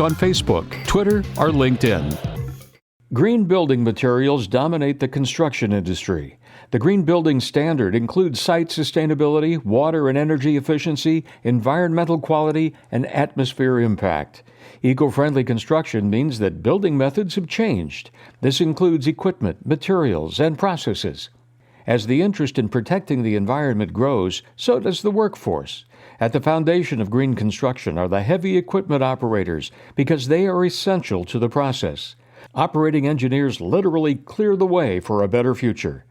on Facebook, Twitter, or LinkedIn. Green building materials dominate the construction industry. The Green Building Standard includes site sustainability, water and energy efficiency, environmental quality, and atmosphere impact. Eco-friendly construction means that building methods have changed. This includes equipment, materials, and processes. As the interest in protecting the environment grows, so does the workforce. At the foundation of green construction are the heavy equipment operators because they are essential to the process. Operating engineers literally clear the way for a better future.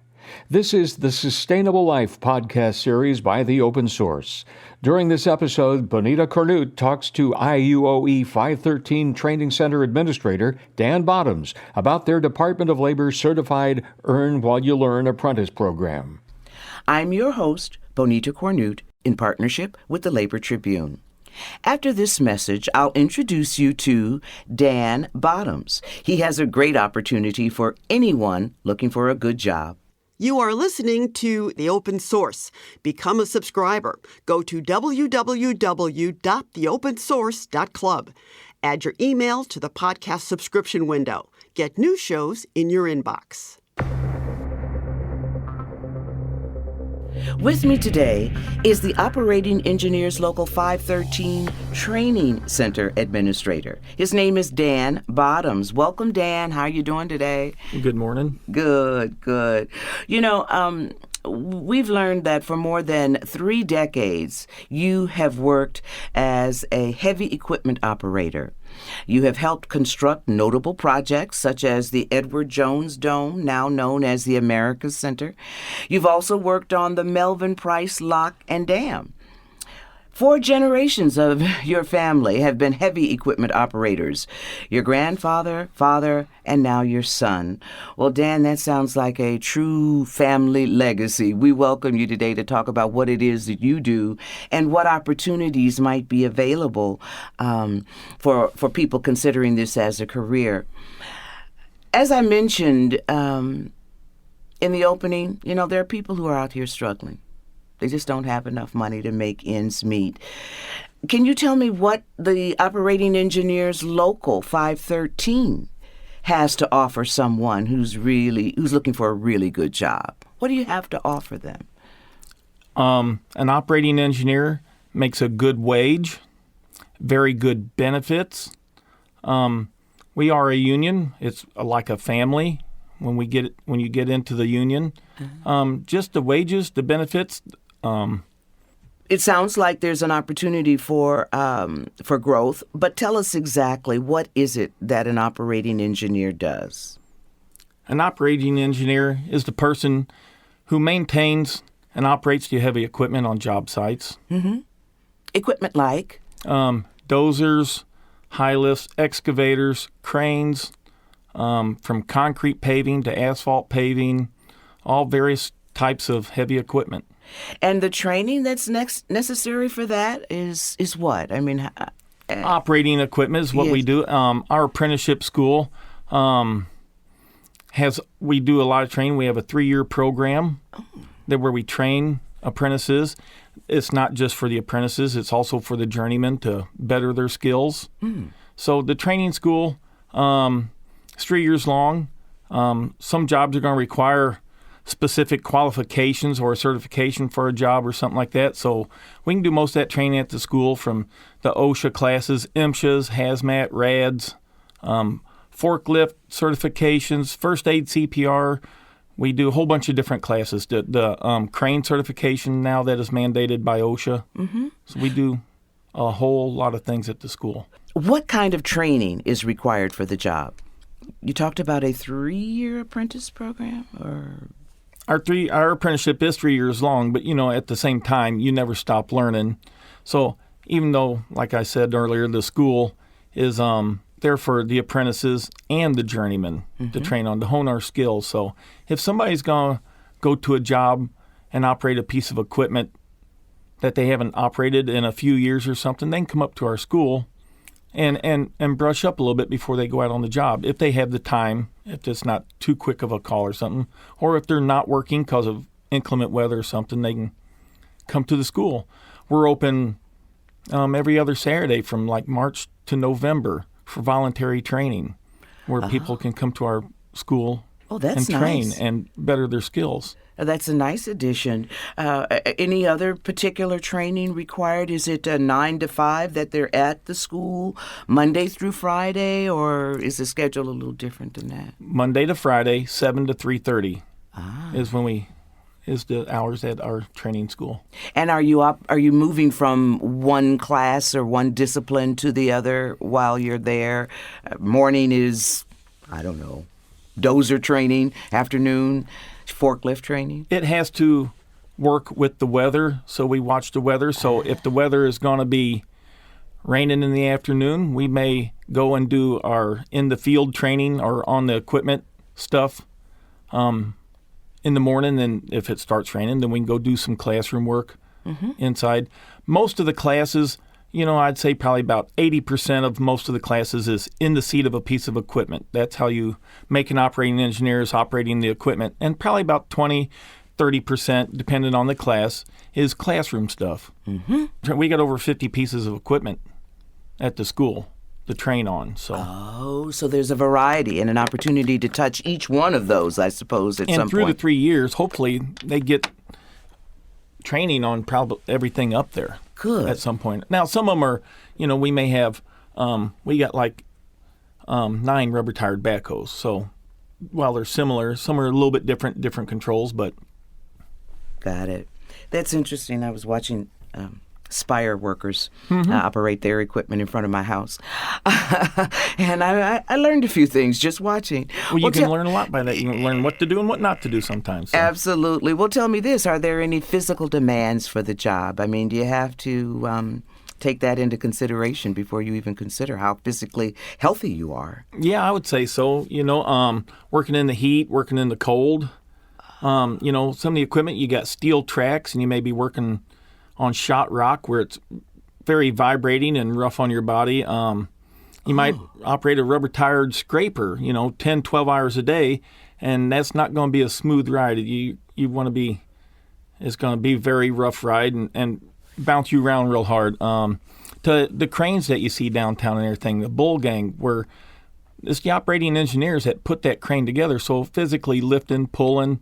This is the Sustainable Life podcast series by The Open Source. During this episode, Bonita Cornute talks to IUOE 513 Training Center Administrator Dan Bottoms about their Department of Labor certified Earn While You Learn apprentice program. I'm your host, Bonita Cornute, in partnership with the Labor Tribune. After this message, I'll introduce you to Dan Bottoms. He has a great opportunity for anyone looking for a good job. You are listening to The Open Source. Become a subscriber. Go to www.theopensource.club. Add your email to the podcast subscription window. Get new shows in your inbox. With me today is the Operating Engineers Local 513 Training Center Administrator. His name is Dan Bottoms. Welcome, Dan. How are you doing today? Good morning. Good, good. You know, we've learned that for more than 3 decades, you have worked as a heavy equipment operator. You have helped construct notable projects such as the Edward Jones Dome, now known as the Americas Center. You've also worked on the Melvin Price Lock and Dam. 4 generations of your family have been heavy equipment operators. Your grandfather, father, and now your son. Well, Dan, that sounds like a true family legacy. We welcome you today to talk about what it is that you do and what opportunities might be available for people considering this as a career. As I mentioned in the opening, you know, there are people who are out here struggling. They just don't have enough money to make ends meet. Can you tell me what the Operating Engineers Local 513 has to offer someone who's looking for a really good job? What do you have to offer them? An operating engineer makes a good wage, very good benefits. We are a union. It's like a family when you get into the union. Just the wages, the benefits. It sounds like there's an opportunity for growth, but tell us exactly what is it that an operating engineer does? An operating engineer is the person who maintains and operates the heavy equipment on job sites. Mm-hmm. Equipment like? Dozers, high lifts, excavators, cranes, from concrete paving to asphalt paving, all various types of heavy equipment. And the training that's necessary for that is what? I mean, operating equipment is what we do. Our apprenticeship school we do a lot of training. We have a 3-year program where we train apprentices. It's not just for the apprentices; it's also for the journeymen to better their skills. So the training school is 3 years long. Some jobs are going to require specific qualifications or a certification for a job or something like that. So we can do most of that training at the school, from the OSHA classes, MSHAs, hazmat, RADs, forklift certifications, first aid, CPR. We do a whole bunch of different classes. The crane certification now that is mandated by OSHA. Mm-hmm. So we do a whole lot of things at the school. What kind of training is required for the job? You talked about a 3-year apprentice program, or? Our apprenticeship is 3 years long, but, you know, at the same time, you never stop learning. So even though, like I said earlier, the school is there for the apprentices and the journeymen to train on, to hone our skills. So if somebody's going to go to a job and operate a piece of equipment that they haven't operated in a few years or something, they can come up to our school and brush up a little bit before they go out on the job, if they have the time, if it's not too quick of a call or something, or if they're not working because of inclement weather or something, they can come to the school. We're open every other Saturday from like March to November for voluntary training, where people can come to our school that's and train nice. and better their skills. That's a nice addition. Any other particular training required? Is it a 9 to 5 that they're at the school Monday through Friday, or is the schedule a little different than that? Monday to Friday, 7 to 3:30 is the hours at our training school. And are you moving from one class or one discipline to the other while you're there? Morning is, I don't know, dozer training, afternoon, forklift training? It has to work with the weather, so we watch the weather. So if the weather is going to be raining in the afternoon, we may go and do our in-the-field training or on the equipment stuff in the morning. And if it starts raining, then we can go do some classroom work inside. Most of the classes, I'd say probably about 80% of most of the classes is in the seat of a piece of equipment. That's how you make an operating engineer, is operating the equipment. And probably about 20-30%, depending on the class, is classroom stuff. We got over 50 pieces of equipment at the school to train on. So there's a variety and an opportunity to touch each one of those, I suppose, at some point. And through the 3 years, hopefully they get training on probably everything up there. Good. At some point. Now, some of them are, we may have, we got like 9 rubber-tired backhoes. So while they're similar, some are a little bit different controls, but. Got it. That's interesting. I was watching Spire workers operate their equipment in front of my house. And I learned a few things just watching. Well, you can learn a lot by that. You can learn what to do and what not to do sometimes. So. Absolutely. Well, tell me this. Are there any physical demands for the job? I mean, do you have to take that into consideration before you even consider how physically healthy you are? Yeah, I would say so. Working in the heat, working in the cold. Some of the equipment, you got steel tracks, and you may be working on shot rock where it's very vibrating and rough on your body. You might operate a rubber-tired scraper, 10, 12 hours a day, and that's not going to be a smooth ride. You want to be, it's going to be a very rough ride and bounce you around real hard. To the cranes that you see downtown and everything, the bull gang, where it's the operating engineers that put that crane together, so physically lifting, pulling,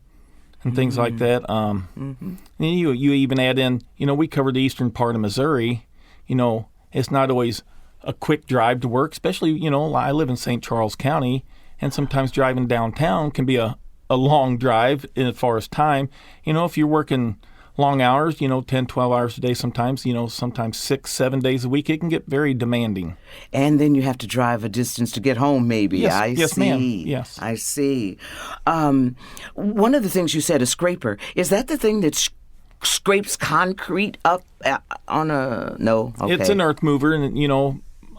and things like that. And you even add in, we cover the eastern part of Missouri. It's not always a quick drive to work, especially, I live in St. Charles County, and sometimes driving downtown can be a long drive as far as time. If you're working long hours, 10, 12 hours a day sometimes, sometimes 6, 7 days a week, it can get very demanding. And then you have to drive a distance to get home, maybe. Yes, I see. Ma'am. Yes. I see. One of the things you said, a scraper, is that the thing that scrapes concrete up on a... No? Okay. It's an earth mover, and,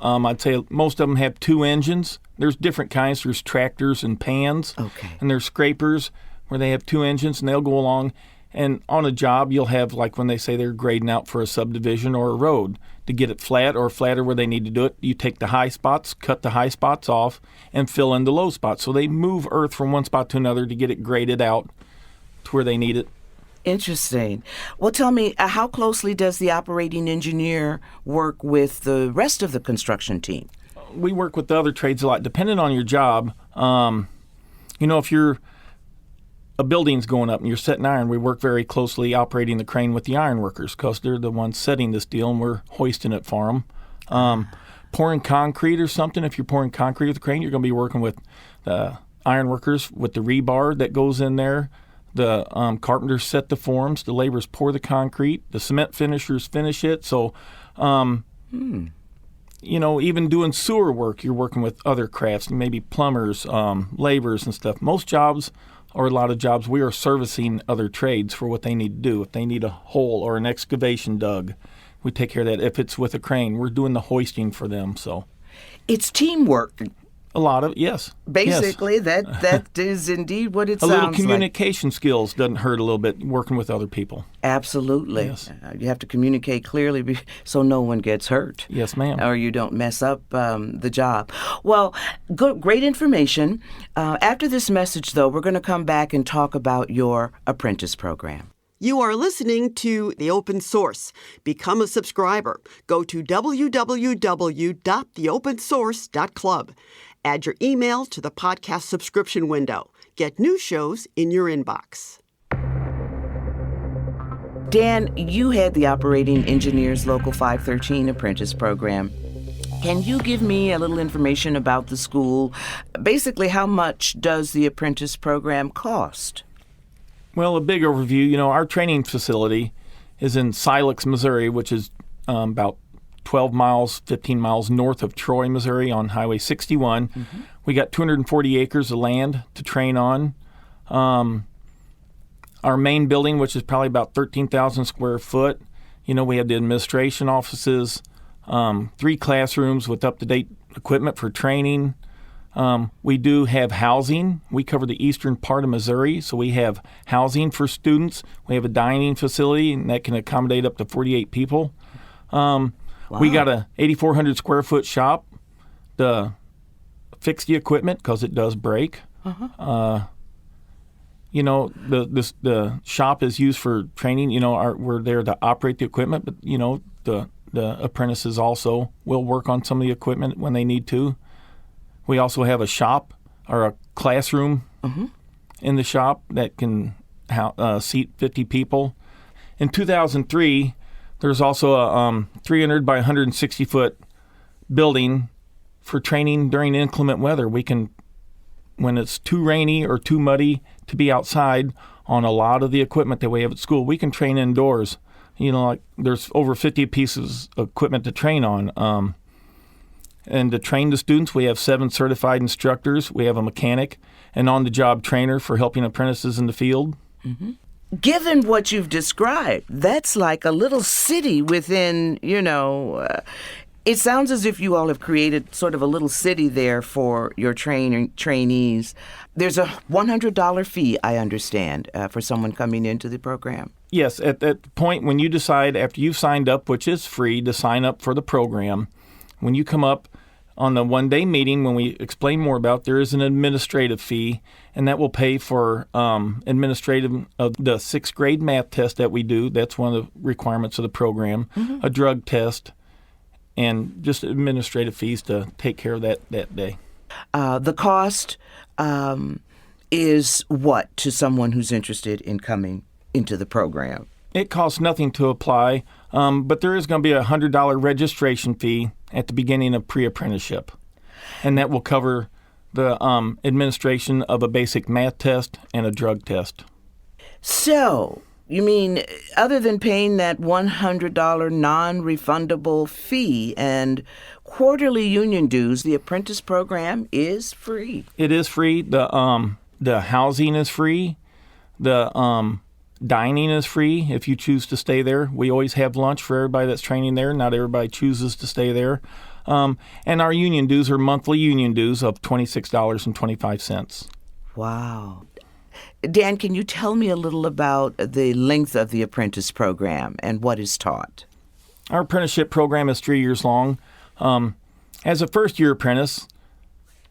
I'd say most of them have 2 engines. There's different kinds. There's tractors and pans. Okay. And there's scrapers where they have 2 engines, and they'll go along. And on a job, you'll have, like when they say they're grading out for a subdivision or a road, to get it flat or flatter where they need to do it, you take the high spots, cut the high spots off, and fill in the low spots. So they move earth from one spot to another to get it graded out to where they need it. Interesting. Well, tell me, how closely does the operating engineer work with the rest of the construction team? We work with the other trades a lot, depending on your job. If you're a building's going up and you're setting iron, we work very closely operating the crane with the iron workers because they're the ones setting this deal and we're hoisting it for them. Pouring concrete or something, if you're pouring concrete with the crane, you're going to be working with the iron workers with the rebar that goes in there. The carpenters set the forms, the laborers pour the concrete, the cement finishers finish it. So, even doing sewer work, you're working with other crafts, maybe plumbers, laborers and stuff. Most jobs, or a lot of jobs, we are servicing other trades for what they need to do. If they need a hole or an excavation dug, we take care of that. If it's with a crane, we're doing the hoisting for them. So it's teamwork. A lot of, yes. Basically, yes. that is indeed what it sounds like. like. A little communication skills doesn't hurt a little bit working with other people. Absolutely. Yes. You have to communicate clearly so no one gets hurt. Yes, ma'am. Or you don't mess up the job. Well, great information. After this message, though, we're going to come back and talk about your apprentice program. You are listening to The Open Source. Become a subscriber. Go to www.theopensource.club. Add your email to the podcast subscription window. Get new shows in your inbox. Dan, you had the Operating Engineers Local 513 Apprentice Program. Can you give me a little information about the school? Basically, how much does the Apprentice Program cost? Well, a big overview, our training facility is in Silex, Missouri, which is about 12 miles, 15 miles north of Troy, Missouri on Highway 61. Mm-hmm. We got 240 acres of land to train on. Our main building, which is probably about 13,000 square foot, we have the administration offices, 3 classrooms with up-to-date equipment for training. We do have housing. We cover the eastern part of Missouri, so we have housing for students. We have a dining facility, and that can accommodate up to 48 people. Wow. We got a 8,400 square foot shop to fix the equipment because it does break. Uh-huh. The shop is used for training. We're there to operate the equipment, but the apprentices also will work on some of the equipment when they need to. We also have a shop or a classroom in the shop that can seat 50 people. In 2003, there's also a 300 by 160 foot building for training during inclement weather. We can, when it's too rainy or too muddy to be outside on a lot of the equipment that we have at school, we can train indoors. There's over 50 pieces of equipment to train on. And to train the students, we have 7 certified instructors. We have a mechanic, an on-the-job trainer for helping apprentices in the field. Mm-hmm. Given what you've described, that's like a little city within, it sounds as if you all have created sort of a little city there for your trainees. There's a $100 fee, I understand, for someone coming into the program. Yes, at the point when you decide, after you've signed up, which is free, to sign up for the program, when you come up on the one-day meeting, when we explain more about, there is an administrative fee, and that will pay for administrative of the 6th grade math test that we do. That's one of the requirements of the program, a drug test, and just administrative fees to take care of that day. The cost is what to someone who's interested in coming into the program? It costs nothing to apply, but there is going to be a $100 registration fee at the beginning of pre-apprenticeship, and that will cover the administration of a basic math test and a drug test. So, you mean other than paying that $100 non-refundable fee and quarterly union dues, the apprentice program is free? It is free. The housing is free. The dining is free if you choose to stay there. We always have lunch for everybody that's training there. Not everybody chooses to stay there. And our union dues are monthly union dues of $26.25. Wow. Dan, can you tell me a little about the length of the apprentice program and what is taught? Our apprenticeship program is 3 years long. As a first-year apprentice,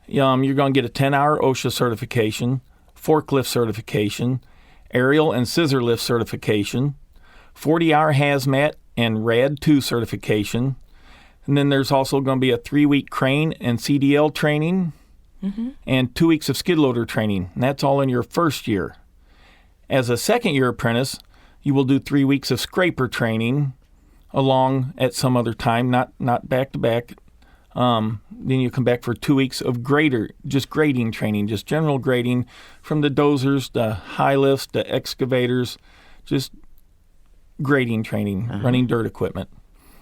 you're going to get a 10-hour OSHA certification, forklift certification, aerial and scissor lift certification, 40-hour hazmat and RAD 2 certification. And then there's also going to be a 3-week crane and CDL training and 2 weeks of skid loader training. And that's all in your first year. As a second-year apprentice, you will do 3 weeks of scraper training along at some other time, not back-to-back. Then you come back for 2 weeks of grading training, just general grading from the dozers, the high lifts, the excavators, just grading training, running dirt equipment.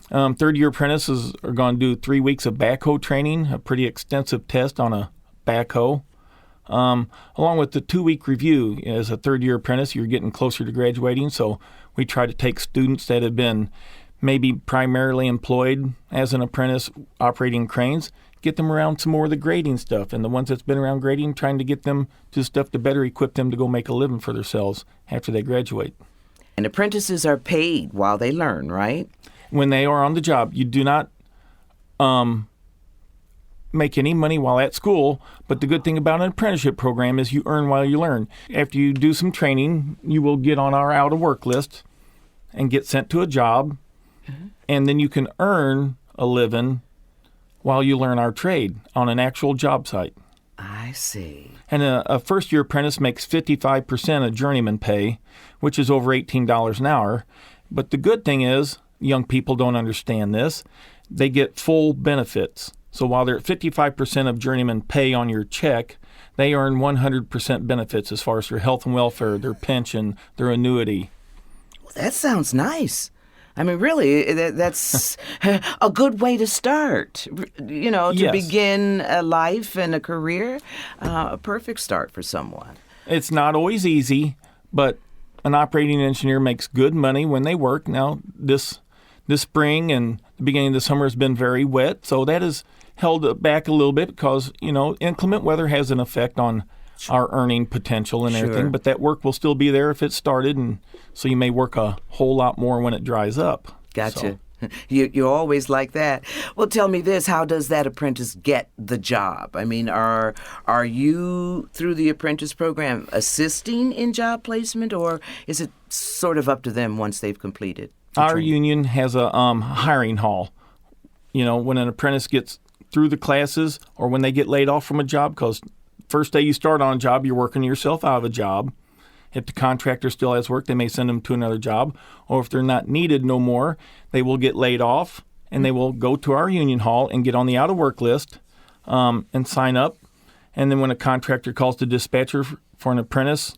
Third-year apprentices are going to do 3 weeks of backhoe training, a pretty extensive test on a backhoe. Along with the 2-week review. As a third-year apprentice, you're getting closer to graduating, so we try to take students that have been maybe primarily employed as an apprentice operating cranes, get them around some more of the grading stuff, and the ones that's been around grading, trying to get them to stuff to better equip them to go make a living for themselves after they graduate. And apprentices are paid while they learn, right? When they are on the job, you do not make any money while at school, but the good thing about an apprenticeship program is you earn while you learn. After you do some training, you will get on our out-of-work list and get sent to a job, and then you can earn a living while you learn our trade on an actual job site. I see. And a first-year apprentice makes 55% of journeyman pay, which is over $18 an hour. But the good thing is, young people don't understand this, they get full benefits. So while they're at 55% of journeyman pay on your check, they earn 100% benefits as far as their health and welfare, their pension, their annuity. Well, that sounds nice. I mean, really, that's a good way to start, to Yes. begin a life and a career, a perfect start for someone. It's not always easy, but an operating engineer makes good money when they work. Now, this spring and the beginning of the summer has been very wet, so that has held it back a little bit because, inclement weather has an effect on our earning potential and everything, Sure. but that work will still be there if it started, and so you may work a whole lot more when it dries up. Gotcha. So, You're always like that. Well, tell me this: how does that apprentice get the job? I mean, are you through the apprentice program assisting in job placement, or is it sort of up to them once they've completed the our training? union has a hiring hall. When an apprentice gets through the classes or when they get laid off from a job, because first day you start on a job, you're working yourself out of a job. If the contractor still has work, they may send them to another job. Or if they're not needed no more, they will get laid off, and they will go to our union hall and get on the out-of-work list and sign up. And then when a contractor calls the dispatcher for an apprentice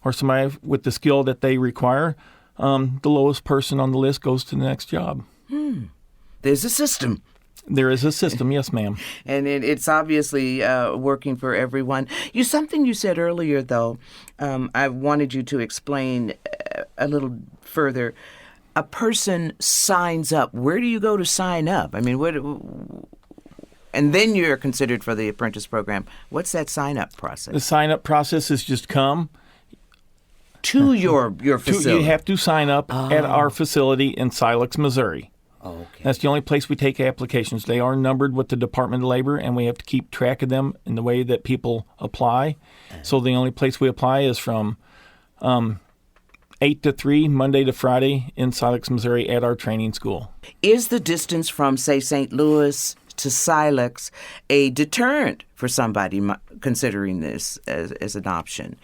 or somebody with the skill that they require, the lowest person on the list goes to the next job. There's a system. There is a system, yes, ma'am. And it's obviously working for everyone. Something you said earlier, though, I wanted you to explain a little further. A person signs up. Where do you go to sign up? I mean, and then you're considered for the apprentice program. What's that sign-up process? The sign-up process is just come. To your facility. You have to sign up at our facility in Silex, Missouri. Okay. That's the only place we take applications. They are numbered with the Department of Labor, and we have to keep track of them in the way that people apply. So the only place we apply is from 8 to 3, Monday to Friday, in Silex, Missouri, at our training school. Is the distance from, say, St. Louis to Silex a deterrent for somebody considering this as an option?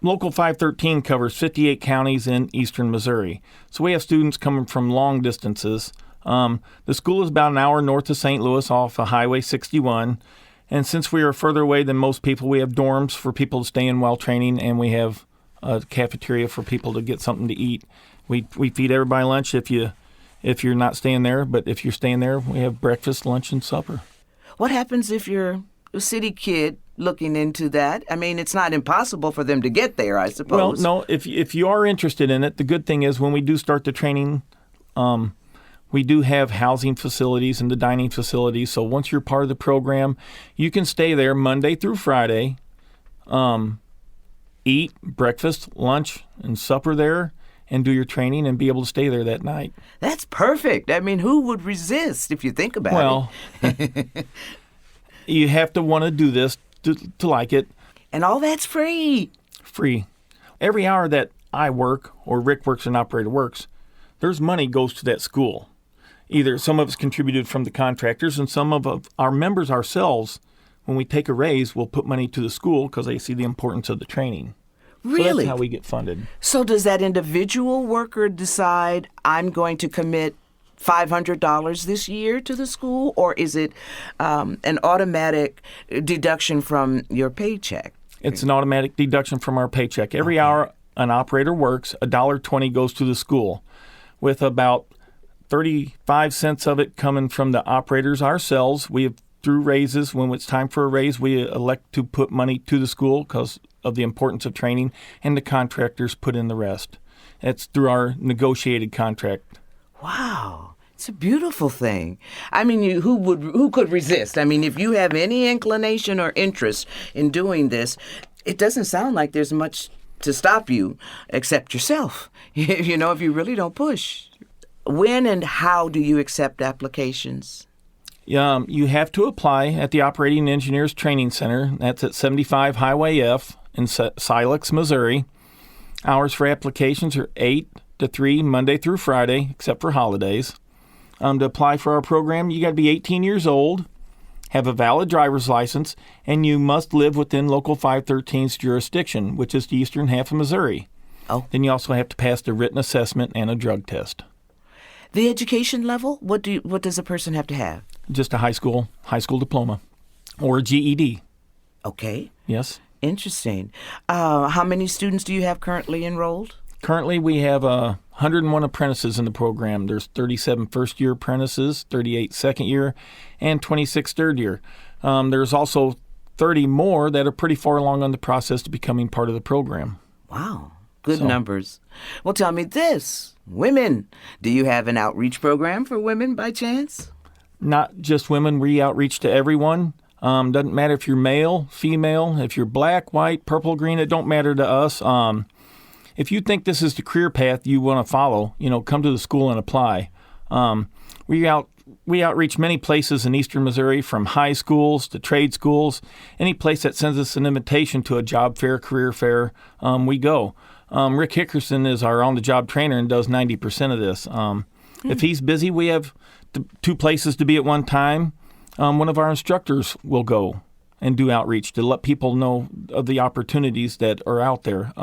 Local 513 covers 58 counties in eastern Missouri. So we have students coming from long distances. The school is about an hour north of St. Louis off of Highway 61. And since we are further away than most people, we have dorms for people to stay in while training, and we have a cafeteria for people to get something to eat. We feed everybody lunch if you're not staying there, but if you're staying there, we have breakfast, lunch, and supper. What happens if you're a city kid looking into that? I mean, it's not impossible for them to get there, I suppose. Well, no, if you are interested in it, the good thing is when we do start the training, we do have housing facilities and the dining facilities. So once you're part of the program, you can stay there Monday through Friday, eat breakfast, lunch, and supper there, and do your training and be able to stay there that night. That's perfect. I mean, who would resist if you think about Well, you have to want to do this to like it. And all that's free. Free. Every hour that I work or Rick works and operator works, there's money goes to that school. Either some of it's contributed from the contractors, and some of our members ourselves, when we take a raise, will put money to the school because they see the importance of the training. Really? So that's how we get funded. So does that individual worker decide, I'm going to commit $500 this year to the school, or is it an automatic deduction from your paycheck? It's an automatic deduction from our paycheck. Every hour an operator works, $1.20 goes to the school, with about 35 cents of it coming from the operators ourselves. We have, through raises, when it's time for a raise, we elect to put money to the school because of the importance of training, and the contractors put in the rest. It's through our negotiated contract. Wow. It's a beautiful thing. I mean, who could resist? I mean, if you have any inclination or interest in doing this, it doesn't sound like there's much to stop you except yourself. If you really don't push. When and how do you accept applications? You have to apply at the Operating Engineers Training Center. That's at 75 Highway F in Silex, Missouri. Hours for applications are 8 to 3, Monday through Friday, except for holidays. To apply for our program, you got to be 18 years old, have a valid driver's license, and you must live within Local 513's jurisdiction, which is the eastern half of Missouri. Oh. Then you also have to pass the written assessment and a drug test. The education level, what does a person have to have? Just a high school diploma or a GED. Okay. Yes. Interesting. How many students do you have currently enrolled? Currently, we have 101 apprentices in the program. There's 37 first-year apprentices, 38 second-year, and 26 third-year. There's also 30 more that are pretty far along on the process to becoming part of the program. Wow. Good numbers. Well, tell me this. Women, do you have an outreach program for women by chance? Not just women. We outreach to everyone. Doesn't matter if you're male, female, if you're black, white, purple, green. It don't matter to us. If you think this is the career path you want to follow, come to the school and apply. We outreach many places in eastern Missouri, from high schools to trade schools. Any place that sends us an invitation to a job fair, career fair, we go. Rick Hickerson is our on-the-job trainer and does 90% of this. If he's busy, we have 2 places to be at one time. One of our instructors will go and do outreach to let people know of the opportunities that are out there.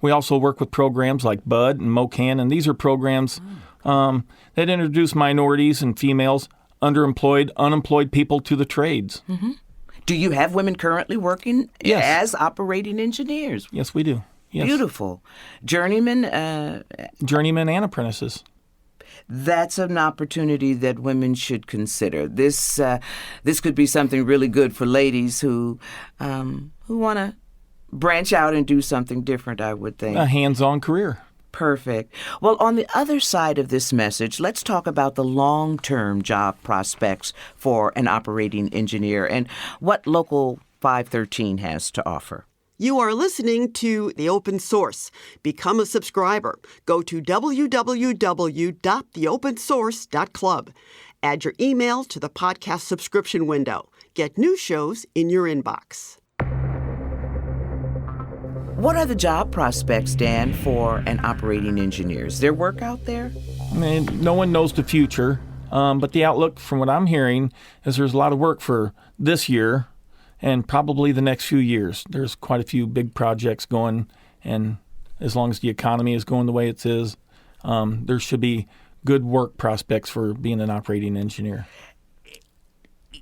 We also work with programs like BUD and MOCAN, and these are programs that introduce minorities and females, underemployed, unemployed people to the trades. Mm-hmm. Do you have women currently working as operating engineers? Yes, we do. Yes. Beautiful. Journeymen? Journeymen and apprentices. That's an opportunity that women should consider. This could be something really good for ladies who want to branch out and do something different, I would think. A hands-on career. Perfect. Well, on the other side of this message, let's talk about the long-term job prospects for an operating engineer and what Local 513 has to offer. You are listening to The Open Source. Become a subscriber. Go to www.theopensource.club. Add your email to the podcast subscription window. Get new shows in your inbox. What are the job prospects, Dan, for an operating engineer? Is there work out there? I mean, no one knows the future, but the outlook from what I'm hearing is there's a lot of work for this year and probably the next few years. There's quite a few big projects going, and as long as the economy is going the way it is, there should be good work prospects for being an operating engineer.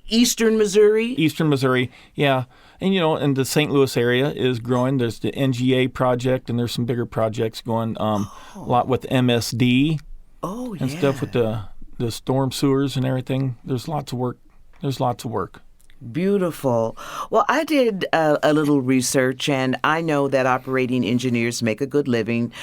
Eastern Missouri? Eastern Missouri, yeah. And, and the St. Louis area is growing. There's the NGA project, and there's some bigger projects going, a lot with MSD and stuff with the storm sewers and everything. There's lots of work. Beautiful. Well, I did a little research, and I know that operating engineers make a good living.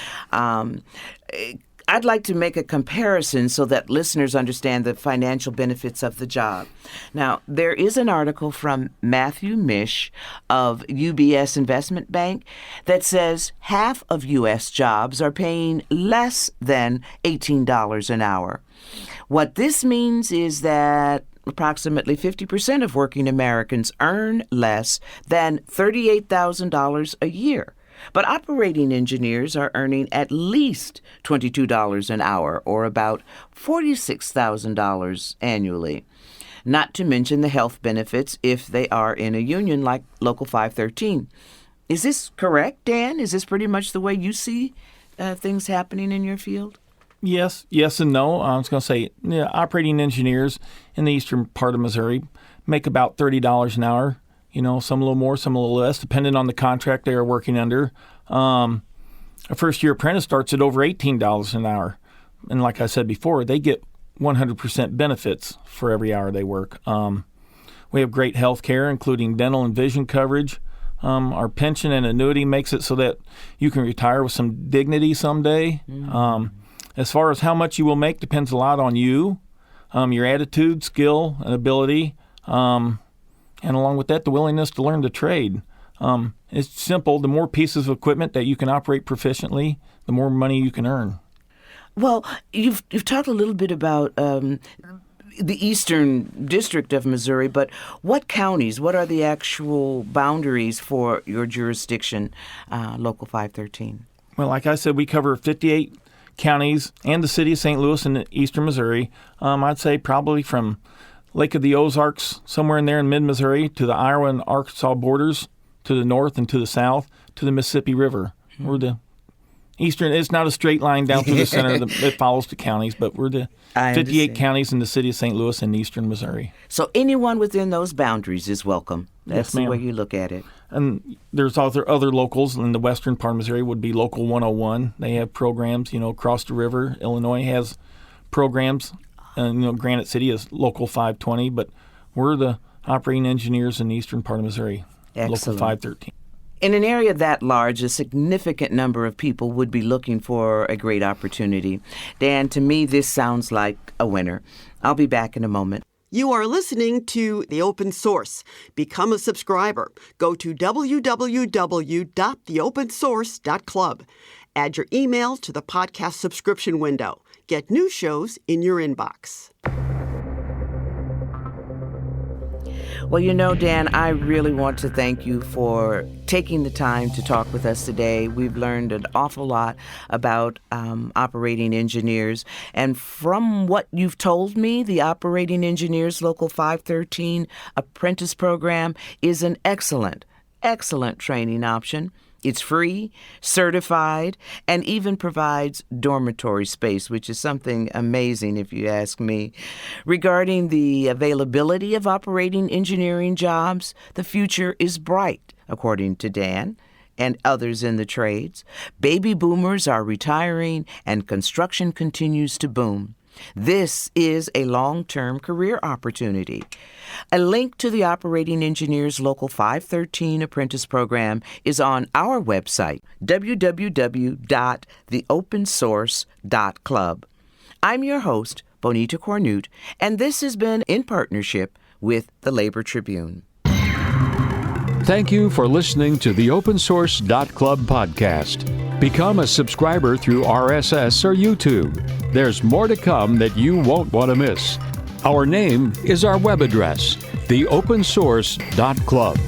I'd like to make a comparison so that listeners understand the financial benefits of the job. Now, there is an article from Matthew Mish of UBS Investment Bank that says half of U.S. jobs are paying less than $18 an hour. What this means is that approximately 50% of working Americans earn less than $38,000 a year. But operating engineers are earning at least $22 an hour, or about $46,000 annually. Not to mention the health benefits if they are in a union like Local 513. Is this correct, Dan? Is this pretty much the way you see things happening in your field? Yes and no. I was going to say, operating engineers in the eastern part of Missouri make about $30 an hour. Some a little more, some a little less, depending on the contract they are working under. A first-year apprentice starts at over $18 an hour. And like I said before, they get 100% benefits for every hour they work. We have great health care, including dental and vision coverage. Our pension and annuity makes it so that you can retire with some dignity someday. As far as how much you will make depends a lot on you, your attitude, skill, and ability. And along with that, the willingness to learn the trade. It's simple. The more pieces of equipment that you can operate proficiently, the more money you can earn. Well, you've talked a little bit about the eastern district of Missouri, but what counties, what are the actual boundaries for your jurisdiction, Local 513? Well, like I said, we cover 58 counties and the city of St. Louis in eastern Missouri. I'd say probably from Lake of the Ozarks, somewhere in there in mid-Missouri, to the Iowa and Arkansas borders, to the north and to the south, to the Mississippi River. We're the eastern. It's not a straight line down through the center that follows the counties, but we're the 58 counties in the city of St. Louis in eastern Missouri. So anyone within those boundaries is welcome. That's Yes, ma'am. the way you look at it. And there's other locals in the western part of Missouri would be Local 101. They have programs, across the river. Illinois has programs. Granite City is Local 520, but we're the operating engineers in the eastern part of Missouri, Excellent. Local 513. In an area that large, a significant number of people would be looking for a great opportunity. Dan, to me, this sounds like a winner. I'll be back in a moment. You are listening to The Open Source. Become a subscriber. Go to www.theopensource.club. Add your email to the podcast subscription window. Get new shows in your inbox. Well, Dan, I really want to thank you for taking the time to talk with us today. We've learned an awful lot about operating engineers. And from what you've told me, the Operating Engineers Local 513 Apprentice Program is an excellent training option. It's free, certified, and even provides dormitory space, which is something amazing if you ask me. Regarding the availability of operating engineering jobs, the future is bright, according to Dan and others in the trades. Baby boomers are retiring and construction continues to boom. This is a long-term career opportunity. A link to the Operating Engineers Local 513 Apprentice Program is on our website, www.theopensource.club. I'm your host, Bonita Cornute, and this has been in partnership with the Labor Tribune. Thank you for listening to the OpenSource.club podcast. Become a subscriber through RSS or YouTube. There's more to come that you won't want to miss. Our name is our web address, theopensource.club.